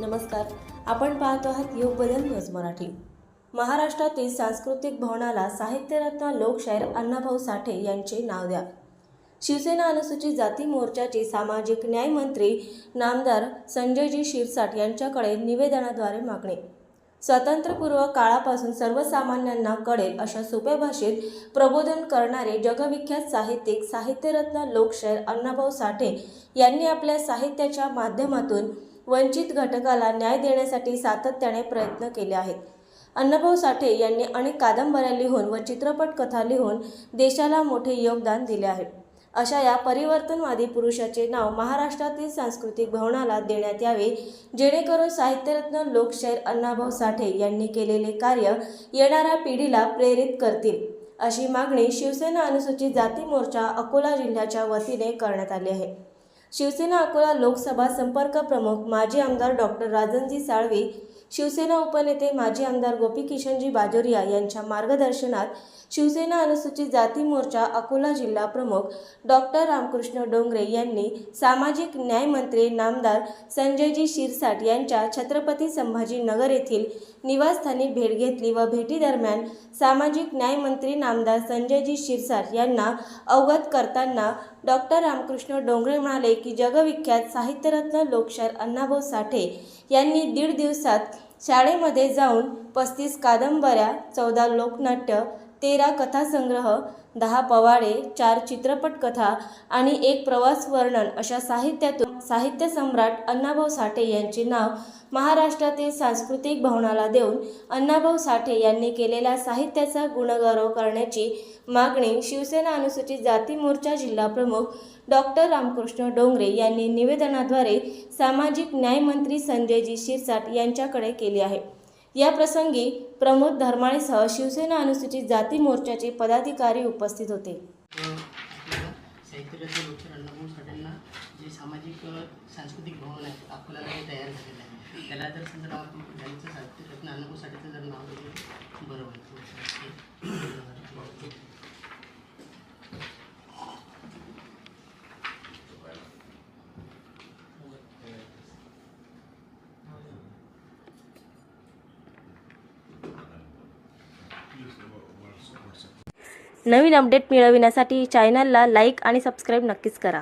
नमस्कार, आपण पाहतो आहात योग बदल न्यूज मराठी। महाराष्ट्रातील सांस्कृतिक भवनाला साहित्यरत्न लोकशाहीर अण्णाभाऊ साठे यांचे नाव द्या। शिवसेना अनुसूचित जाती मोर्चाचे सामाजिक न्याय मंत्री नामदार संजयजी शिरसाट यांच्याकडे निवेदनाद्वारे मागणी। स्वातंत्र्यपूर्व काळापासून सर्वसामान्यांना कळेल अशा सोप्या भाषेत प्रबोधन करणारे जगविख्यात साहित्यिक साहित्यरत्न लोकशाहीर अण्णाभाऊ साठे यांनी आपल्या साहित्याच्या माध्यमातून वंचित घटकाला न्याय देण्यासाठी सातत्याने प्रयत्न केले आहेत। अण्णाभाऊ साठे यांनी अनेक कादंबऱ्या लिहून व चित्रपट कथा लिहून देशाला मोठे योगदान दिले आहे। अशा या परिवर्तनवादी पुरुषाचे नाव महाराष्ट्रातील सांस्कृतिक भवनाला देण्यात यावे, जेणेकरून साहित्यरत्न लोकशाहीर अण्णाभाऊ साठे यांनी केलेले कार्य येणाऱ्या पिढीला प्रेरित करतील, अशी मागणी शिवसेना अनुसूचित जाती मोर्चा अकोला जिल्ह्याच्या वतीने करण्यात आली आहे। शिवसेना अकोला लोकसभा संपर्क प्रमुख माजी आमदार डॉक्टर राजनजी साळवी, शिवसेना उपनेते माजी आमदार गोपीकिशनजी बाजोरिया यांच्या मार्गदर्शनात शिवसेना अनुसूचित जाती मोर्चा अकोला जिल्हा प्रमुख डॉक्टर रामकृष्ण डोंगरे यांनी सामाजिक न्याय मंत्री नामदार संजयजी शिरसाट यांच्या छत्रपती संभाजीनगर येथील निवासस्थानी भेट घेतली व भेटीदरम्यान सामाजिक न्याय मंत्री नामदार संजयजी शिरसाट यांना अवगत करताना डॉक्टर रामकृष्ण डोंगरे म्हणाले की जगविख्यात साहित्यरत्न लोकशाहीर अण्णाभाऊ साठे यांनी 1.5 दिवसात शाळेमध्ये जाऊन 35 कादंबऱ्या, 14 लोकनाट्य, 13 कथासंग्रह, 10 पवाडे, 4 चित्रपट कथा आणि 1 प्रवास वर्णन अशा साहित्यातून साहित्य सम्राट अण्णाभाऊ साठे यांचे नाव महाराष्ट्रातील सांस्कृतिक भवनाला देऊन अण्णाभाऊ साठे यांनी केलेल्या साहित्याचा गुणगौरव करण्याची मागणी शिवसेना अनुसूचित जाती मोर्चा जिल्हा प्रमुख डॉक्टर रामकृष्ण डोंगरे यांनी निवेदनाद्वारे सामाजिक न्याय मंत्री संजयजी शिरसाट यांच्याकडे केली आहे। या प्रसंगी प्रमोद धर्माळेसह शिवसेना अनुसूचित जाती मोर्चाचे पदाधिकारी उपस्थित होते। साहित्यरत्न लोकशाहीर अण्णाभाऊ साठेंना जे सामाजिक सांस्कृतिक भवन आहे अकोल्याला हे तयार झालेलं आहे, त्याला जर समजा आपण त्यांचं साहित्यरत्न अण्णाभाऊ साठेचं जर नाव दिलं बरं होईल। नवीन अपडेट मिळविण्यासाठी चॅनलला लाईक आणि सबस्क्राईब नक्कीच करा।